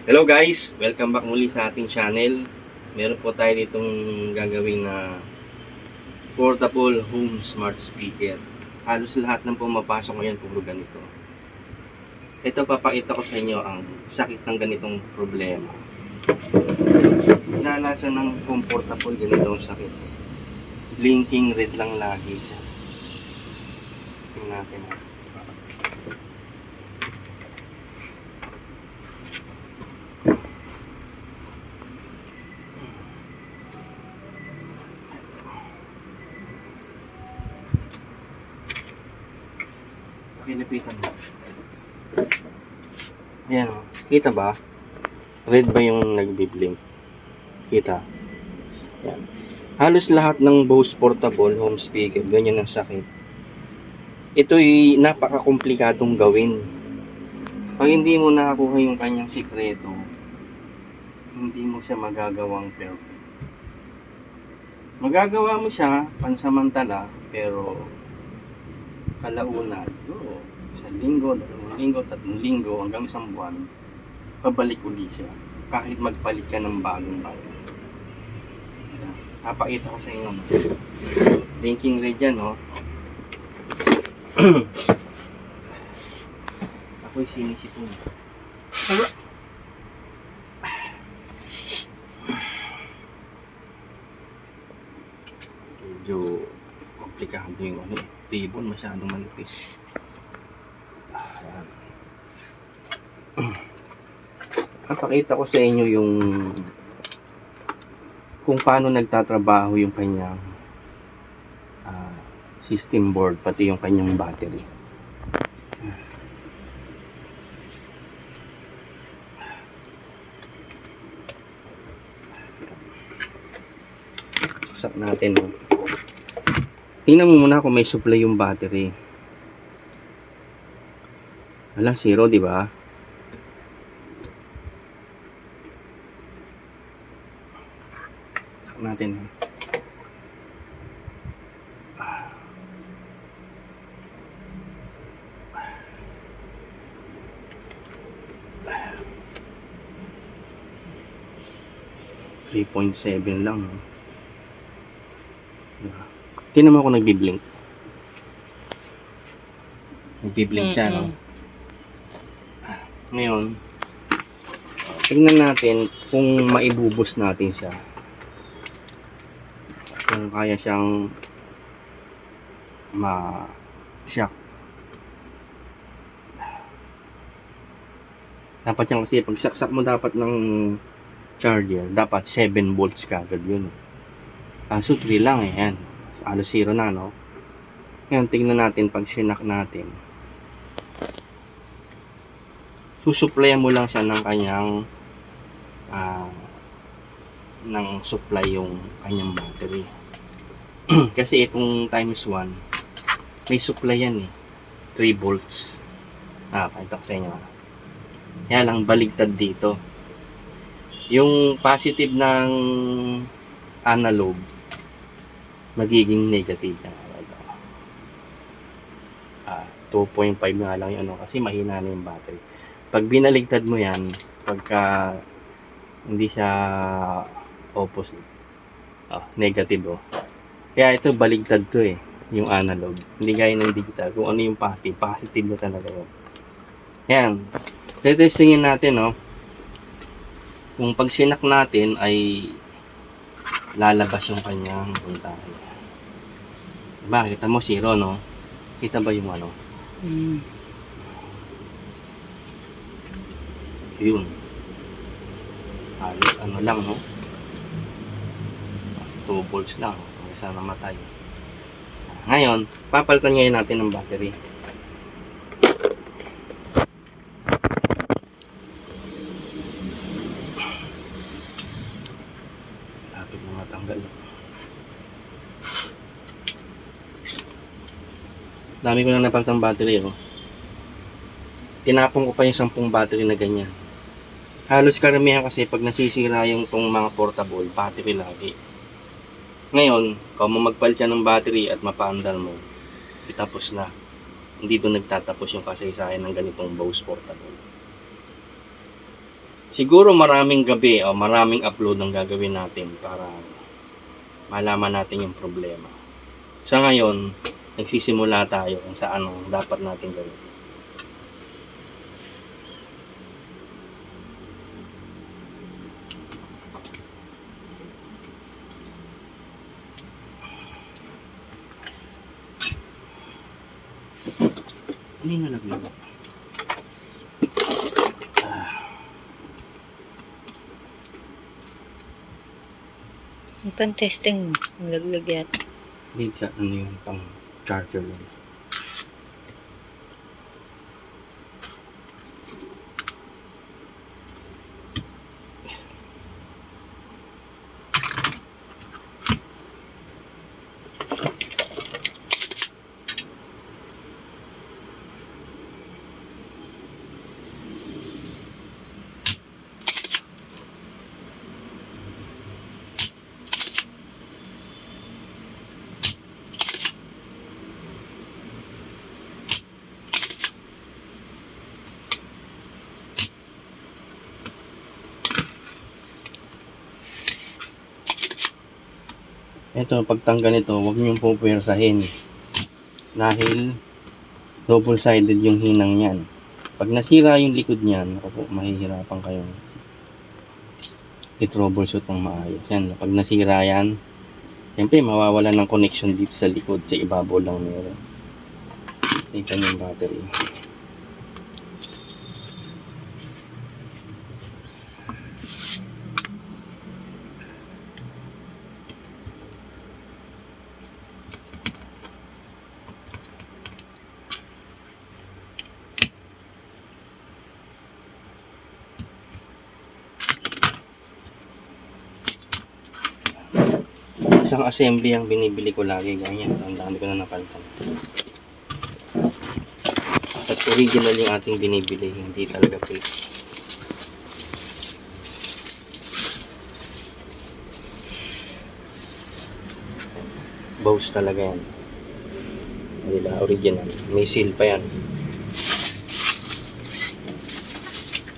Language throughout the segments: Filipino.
Hello guys! Welcome back muli sa ating channel. Meron po tayo ditong gagawin na portable home smart speaker. Halos lahat ng pumapasok ngayon puro ganito. Ito, papakita ko sa inyo ang sakit ng ganitong problema. Nalasa ng comfortable ganitong sakit. Blinking red lang lagi siya. Tingnan natin. Pakinapitan mo. Ayan o. Kita ba? Red ba yung nagbi-blink? Kita. Ayan. Halos lahat ng Bose portable home speaker, ganyan ang sakit. Ito'y napaka-komplikadong gawin. Pag hindi mo nakakuha yung kanyang sikreto, hindi mo siya magagawang perfect. Magagawa mo siya pansamantala, pero kalaunan, isang linggo, 2 linggo, 3 linggo, hanggang isang buwan, pabalik uli siya. Kahit magpalit ka ng bagong bago. Napakita ko sa inyo. Blinking red yan, no? Ako'y sinisipon. Medyo komplikado yung ano, ribbon masyadong manipis. Ayan. Napakita ko sa inyo yung kung paano nagtatrabaho yung kanyang system board, pati yung kanyang battery. Sak natin, no? Tingnan mo muna kung may supply yung battery. Wala, zero, di ba? Sak natin, no? 3.7 lang, no? Tingnan mo ako nagbi-blink. Nagbi-blink siya, no? Ngayon, tingnan natin kung maibubos natin siya. Kung kaya siyang ma-shock. Dapat yan kasi pag saksak mo dapat ng charger, dapat 7 volts kagad yun. Kaso 3 lang eh, yan. Halos 0 na, no? Ngayon, tingnan natin pag sinak natin. Susuplayan mo lang siya ng kanyang ng supply yung kanyang battery. Kasi itong times 1, may supply yan eh. 3 volts. Pakita ko sa inyo. Kaya lang, baligtad dito. Yung positive ng analog, magiging negative na. 2.5 nga lang yung ano, kasi mahina na yung battery. Pag binaligtad mo yan, pagka hindi siya opposite, negative, kaya ito baligtad to eh, yung analog. Hindi gaya ng digital. Kung ano yung positive, positive na talaga yun. Yan. Tetestingin natin, no? Kung pag sinak natin ay lalabas yung kanyang voltage. Diba? Kita mo 0, no? Kita ba yung ano? Yun. Ano lang, no? 2 volts lang. Isa namatay. Ngayon, papalitan ngayon natin ng battery. Lapit na matanggal. Dami ko na napalitan ng battery, oh. Tinapon ko pa yung 10 battery na ganyan. Halos karamihan kasi pag nasisira yung tong mga portable, battery lagi. Ngayon, kung magpalit ka ng battery at mapaandar mo, tapos na. Hindi doon nagtatapos yung kasaysayan ng ganitong Bose portable. Siguro maraming gabi o maraming upload ang gagawin natin para malaman natin yung problema. Sa ngayon, nagsisimula tayo kung saan ang dapat natin gawin. Ano yung nalaglag? Yung pan-testing mo, nalaglag yata. Hindi, ano yung pang charger lang. Ito, pagtanggal nito, huwag niyong pupwersahin. Dahil double-sided yung hinang niyan. Pag nasira yung likod niyan, ako po, mahihirapan kayong i-troubleshoot ng maayos. Yan, pag nasira yan, siyempre mawawalan ng connection dito sa likod, sa ibabaw lang meron. Ito yung battery. Isang assembly ang binibili ko lagi, ganyan. Ang dami ko na napalitan. At original yung ating binibili, hindi talaga fake. Bose talaga yan. Diba, original. May seal pa yan.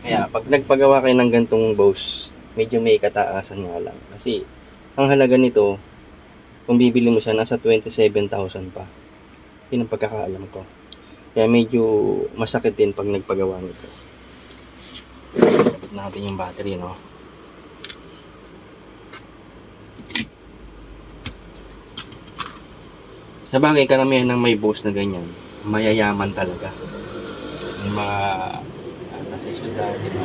Kaya, pag nagpagawa kayo ng gantong Bose, medyo may kataasan nga lang. Kasi, ang halaga nito, kung bibili mo siya, nasa 27,000 pa. Yun ang pagkakaalam ko. Kaya medyo masakit din pag nagpagawa nito. Tapos natin yung battery, no? Sa bagay, karamihan ng may Bose na ganyan, mayayaman talaga. Yung mga nasa syudad, di ba?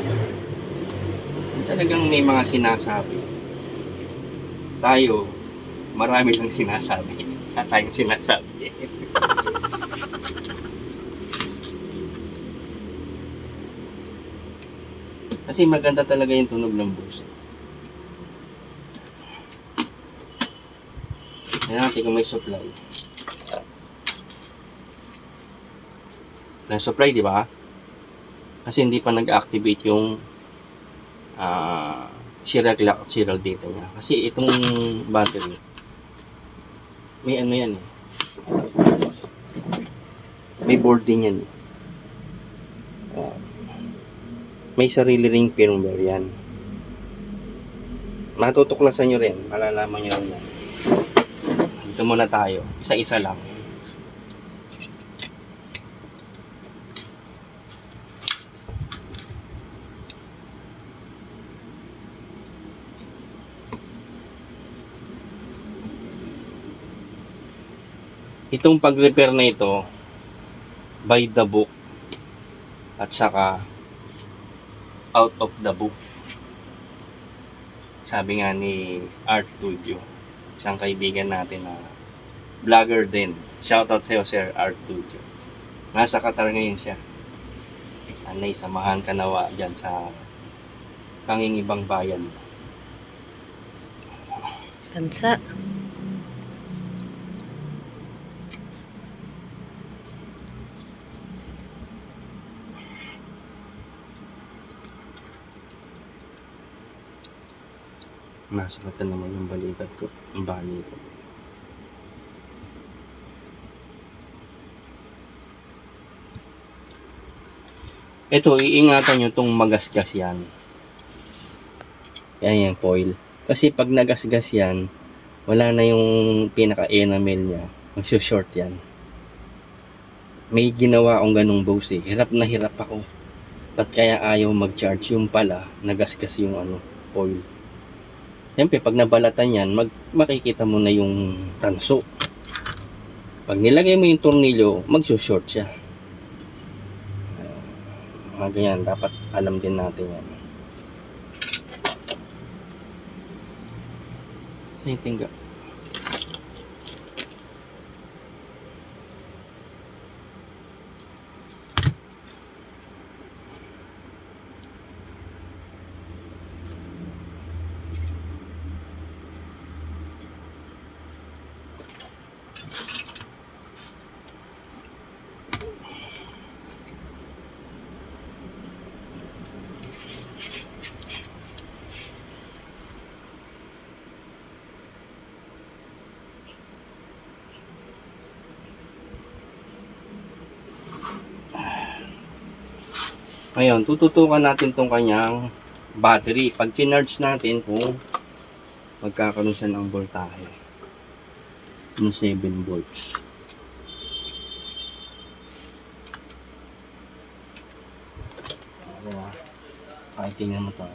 Talagang may mga sinasabi. Tayo, marami lang sinasabi. At tayong sinasabi. Kasi maganda talaga yung tunog ng Bose. Tignan natin kung may supply. May supply, di ba? Kasi hindi pa nag-activate yung serial clock at serial data niya. Kasi itong battery, may ano yan eh. May board din yan eh. May sarili ring firmware yan. Matutuklasan nyo rin. Malalaman nyo rin yan. Dito muna tayo. Isa-isa lang. Itong pag-repair na ito, by the book at saka out of the book. Sabi nga ni Art Studio, isang kaibigan natin na vlogger din. Shoutout sa'yo, Sir Art Studio. Nasa Qatar ngayon siya. Anay, samahan ka nawa dyan sa pangingibang bayan. Bansa. Masakit na naman yung balikat ko. Ang bali ko. Ito, iingatan nyo itong magasgas yan. Yan yung foil. Kasi pag nagasgas yan, wala na yung pinaka-enamel niya. Magsushort yan. May ginawa akong ganung boss eh. Hirap na hirap ako. Ba't kaya ayaw mag-charge? Yung pala, nagasgas yung foil. Siyempre, pag nabalatan yan, makikita mo na yung tanso. Pag nilagay mo yung tornilyo, magsushort siya. Mga ganyan, dapat alam din natin yan. Sa'yo tingga. Ngayon, tututukan natin tong kanyang battery. Pag chinarge natin kung magkakaroon siya ng voltahe. Ng 7 volts. Diba? Ay, tingnan mo to.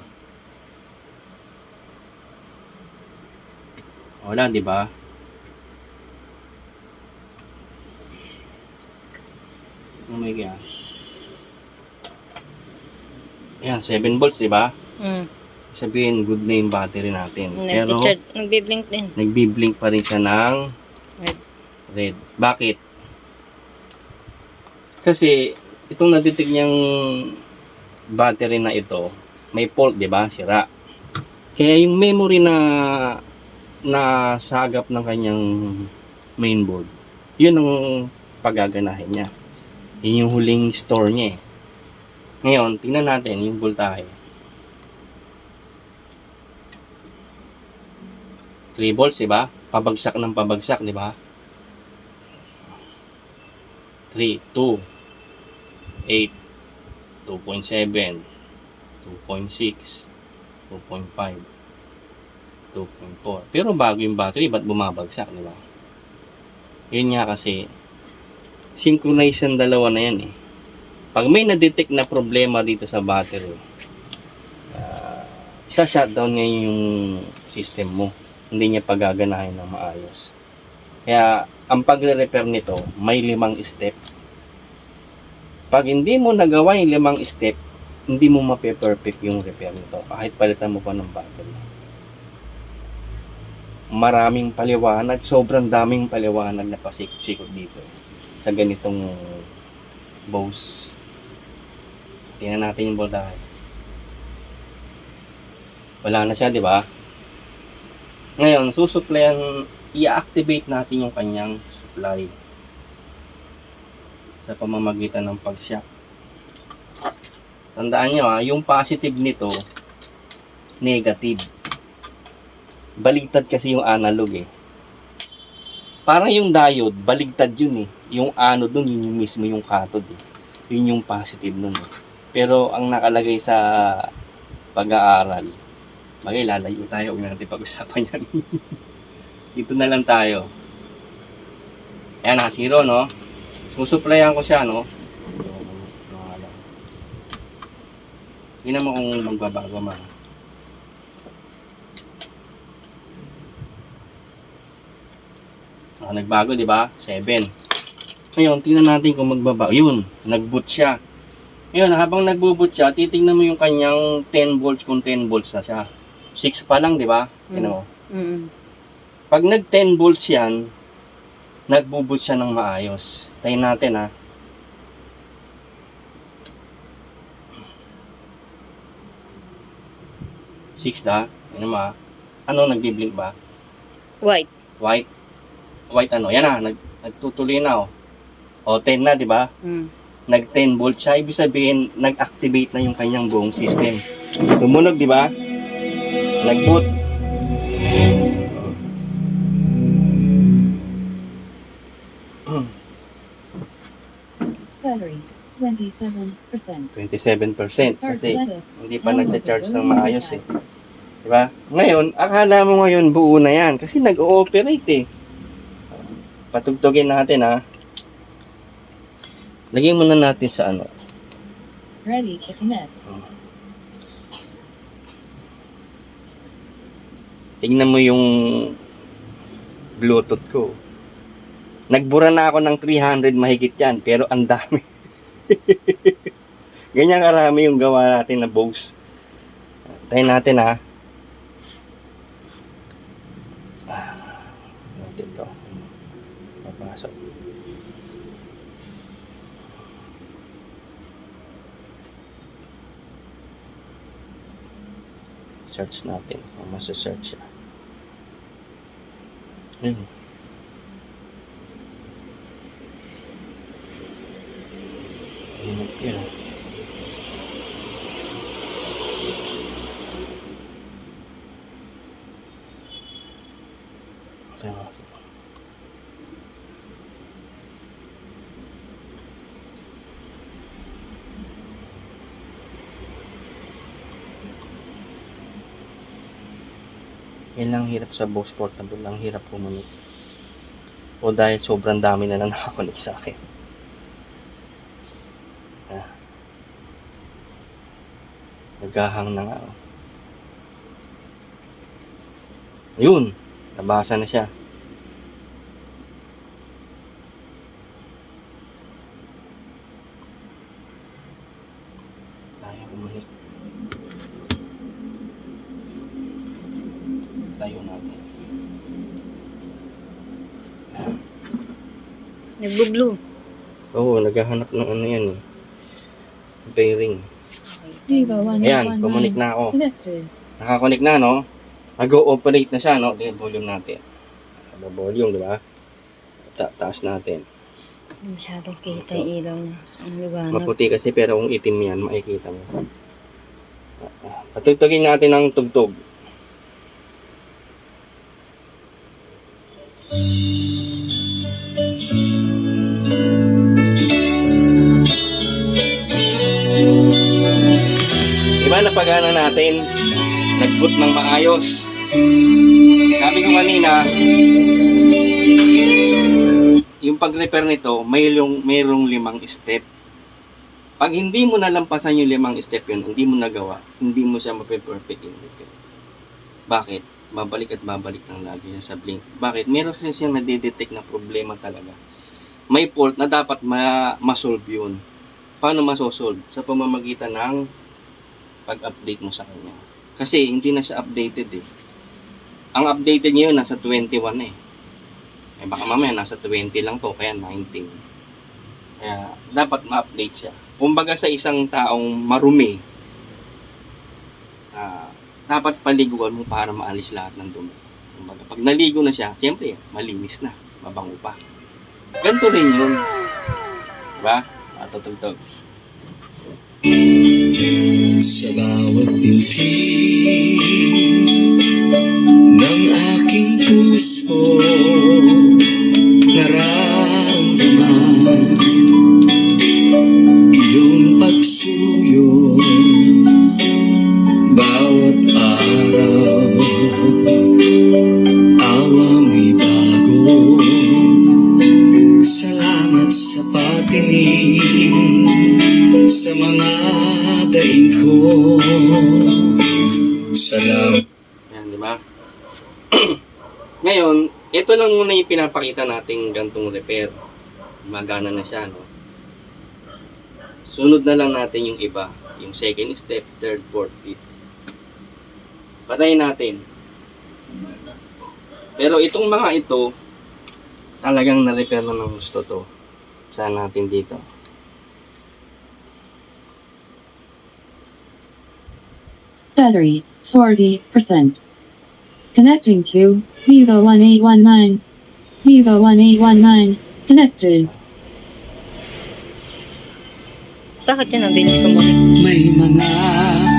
Wala, di ba? Oh my God. Ayan, 7 volts, di ba? Sabihin, good na yung battery natin. Pero, nagbiblink din. nagbiblink pa rin siya ng red. Bakit? Kasi, itong naditig niyang battery na ito, may fault, di ba? Sira. Kaya yung memory na sagap ng kanyang mainboard, yun ang pagaganahin niya. Yun yung huling store niya eh. Ngayon, tingnan natin yung voltahe. 3 volts, diba? Pabagsak ng pabagsak, diba? 3, 2, 8, 2.7, 2.6, 2.5, 2.4. Pero bago yung battery, ba't bumabagsak, diba? Yun nga kasi, synchronize ang dalawa na yan eh. Pag may na-detect na problema dito sa battery, isa-shutdown ngayon yung system mo. Hindi niya pagaganahin ng maayos. Kaya, ang pagre-repair nito, may 5 step. Pag hindi mo nagawa yung 5 step, hindi mo mape-perfect yung repair nito. Kahit palitan mo pa ng battery. Maraming paliwanag, sobrang daming paliwanag na pasikot dito sa ganitong Bose. Tingnan natin yung voltahe. Wala na siya, di ba? Ngayon, susuplayan, i-activate natin yung kanyang supply sa pamamagitan ng pag-shock. Tandaan nyo yung positive nito, negative. Baligtad kasi yung analog eh. Parang yung diode, baligtad yun eh. Yung anode dun, yun yung mismo yung cathode eh. Yun yung positive nun eh. Pero ang nakalagay sa pag-aaral, lalayo tayo, huwag na natin pag-usapan yan. Dito na lang tayo. Ayan na, 0 no. Susuplayan ko siya no. Tingnan mo kung magbabago ma. Nagbago, di ba? 7. Ngayon, tingnan natin kung magbabago. Yun, nag-boot siya. Ngayon, habang nagbo-boot siya, titingnan mo yung kanyang 10 volts kung 10 volts na siya. 6 pa lang, di ba? Tingnan mo. Pag nag 10 volts yan, nagbo-boot siya ng maayos. Tayin natin ha. Six da. Ano ma? Ano nagbi-blink ba? White. White. White ano? Yan na, nagtutuloy na oh. O 10 na, di ba? Nag 10 volts siya, ibig sabihin nag-activate na yung kanyang buong system. Tumunog, di ba? Nag-boot. Battery 27%. 27% kasi hindi pa nagcha-charge ng maayos eh. Di Diba? Ngayon, akala mo ngayon buo na yan kasi nag-ooperate eh. Patugtugin natin ha. Lagyan muna natin sa ano. Ready to connect. Tingnan mo yung Bluetooth ko. Nagbura na ako ng 300 mahigit yan, pero ang dami. Ganyan karami yung gawa natin na Bose. Tayo natin ha. Natin to. Papasok. Search natin. Kung masa-search siya. Ayun. Ayun nagpira. Tama. Yan lang hirap sa Bose Portable, lang hirap kumanik. O dahil sobrang dami na nakakonik sa akin. Naghahang na nga. Ayun, nabasa na siya. Tayo kumanik. Tayo natin. Nagbo-blue. Oo, naghahanap ng ano yan eh. Bearing. Vivo Ayan, 1819. kumunik na ako. Connected. Nakakonik na, no? Nag-ooperate na siya, no? Tingnan volume natin. Volume, di ba? Taas natin. Masyadong kita yung ilaw niya. Ang liwanag. Maputi kasi pero kung itim yan, makikita mo. Patugtugin natin ang tugtog. Diba napagana natin? Nag-boot ng maayos. Sabi ko kanina, yung pag-repair nito, mayroong 5 step. Pag hindi mo nalampasan yung 5 step yun, hindi mo nagawa, hindi mo siya mape-perfect yung repair. Bakit? Babalik at babalik lang lagi yan sa blink. Bakit? Meron kasi siyang nadidetect na problema talaga. May fault na dapat ma-solve yun. Paano masosolve? Sa pamamagitan ng pag-update mo sa kanya. Kasi hindi na siya updated eh. Ang updated niya yun, nasa 21 eh. Eh baka mamaya nasa 20 lang to, kaya 19. Kaya dapat ma-update siya. Kumbaga sa isang taong marumi, dapat paliguan mo para maalis lahat ng dumi. Kumbaga pag naligo na siya, siyempre malinis na, mabango pa. Ganito rin yun. Diba? Matutugtog. Sa bawat binti ng aking puso, nararamdaman iyong pagsuyo. Bawat araw, awa mo'y bago. Salamat sa patinig sa mga daing ko. Salamat. Yan, di ba? Ngayon, ito lang muna yung pinapakita nating gantong repair. Magana na siya, no? Sunod na lang natin yung iba. Yung second step, third, fourth, fifth. Patayin natin. Pero itong mga ito, talagang na-repair na ng gusto to. Saan natin dito? Battery 40%. Connecting to Vivo 1819. Vivo 1819. Connected. Bakit yan ang bilis kumunik? May mga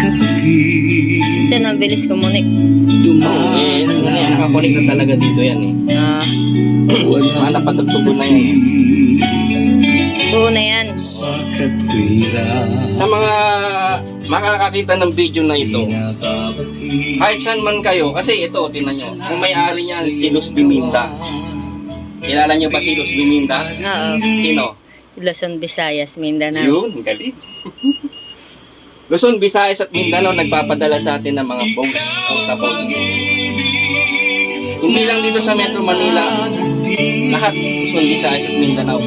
kapatid Yan ang bilis kumunik. Nakakunik na talaga dito yan eh. Mga napatagtubo na yan eh. Buo na yan. sa katwiran. Sa mga makakakita ng video na ito, Pinababati kahit saan man kayo, kasi ito, tingnan nyo, kung may-ari niyan, si Luz Biminda. Kilala nyo ba si Luz Biminda? Oo. Sino? Luzon, Visayas, Mindanao. Yun, galing. Luzon, Visayas at Mindanao nagpapadala sa atin ng mga boats o tapos. Hindi lang dito sa Metro Manila, lahat Luzon, Visayas at Mindanao.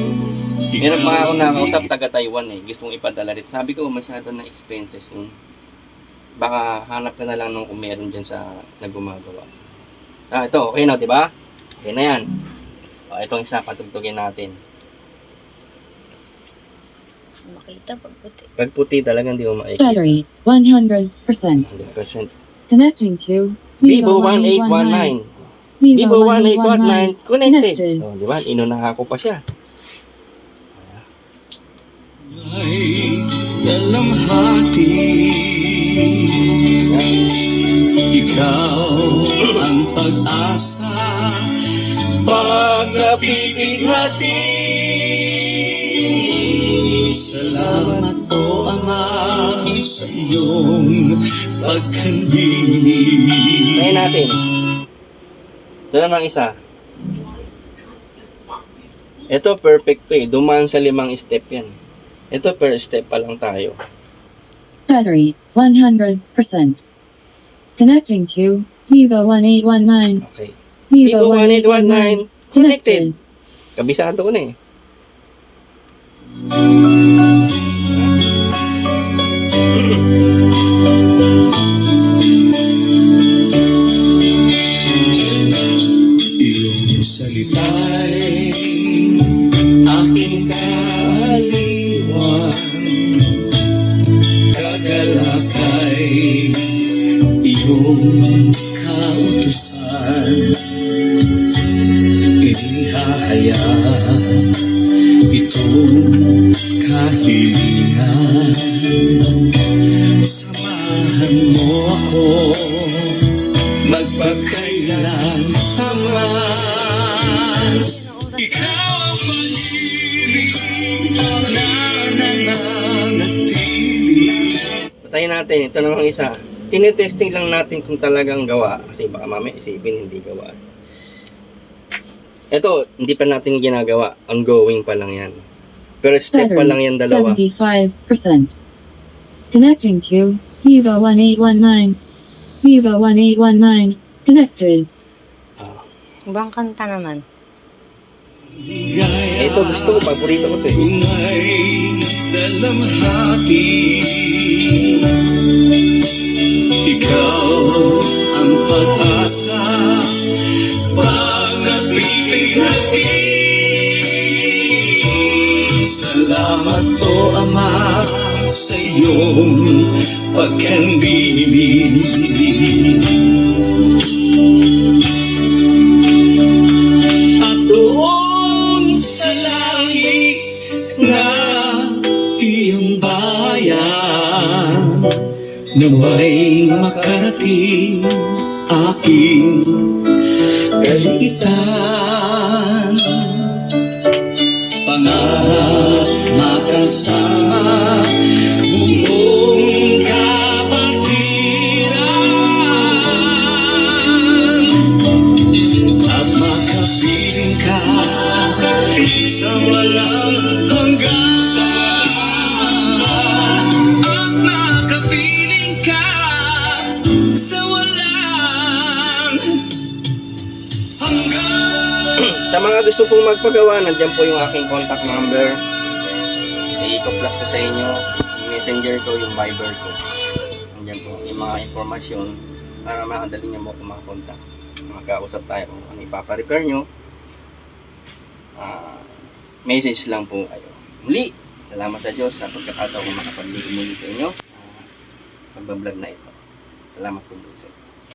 Meron mga ako nakausap taga Taiwan gustong ipadala dito. Sabi ko, masyado na expenses yun. Baka hanap ka na lang nung kung meron dyan sa nagumagawa. Ito, okay na, di ba? Okay na yan. Itong isa, patugtugin natin. Makita pag puti. Pag puti talaga hindi mo makikita. Battery 100%. 100%. Connecting to Vivo 1819. Vivo 1819 connected. Oh, di ba? Inunahan ko pa siya. ay dalamhati. Ikaw ang pag-asa, pagkapipighati. Salamat o Ama sa iyong pagkandili. Ngayon natin. Ito naman isa. Ito perfect to Dumaan sa 5 step yan. Ito per step pa lang tayo. Battery 100%. Connecting to Vivo 1819. Okay. Vivo Vivo 1819 connected. Connected. Kabisado ko na Iyong salita'y aking kaaliwan, kagalakay iyong kautusan. Inihahaya itong kahilingan. Samahan mo ako magpagkailan hanggang ikaw ang pag-ibig na nananatili. Patayin natin. Ito namang isa. Tinitesting lang natin kung talagang gawa. Kasi baka mamaya isipin hindi gawa. Ito, hindi pa natin ginagawa. Ongoing pa lang yan. Pero step pa lang yan dalawa. 75%. Connecting to Vivo 1819. Vivo 1819. Connected. Ibang kanta naman. Ito gusto ko. Paborito ko ito Kung ay dalamhati, ikaw ang pag-asa, pag napipighati. Salamat po Ama sa iyong pagkandili. At doon sa langit na iyong bayan, naway makarating aking kaliitan. Pangarap makasama buong kapatiran, at makapiling ka sa walang hanggan. At makapiling ka sa walang hanggan. Sa mga gusto pong magpagawa, nandiyan po yung aking contact number. I-plus ko sa inyo. Yung messenger ko, yung Viber ko. Nandiyan po yung mga informasyon para makadali niyo mo kung makakontak. Magkausap tayo kung ano ipaparepair nyo. Message lang po kayo. Muli, salamat sa Diyos sa pagkakataong makapagbigay muli sa inyo. Pagbablog na ito. Salamat po muli sa inyo.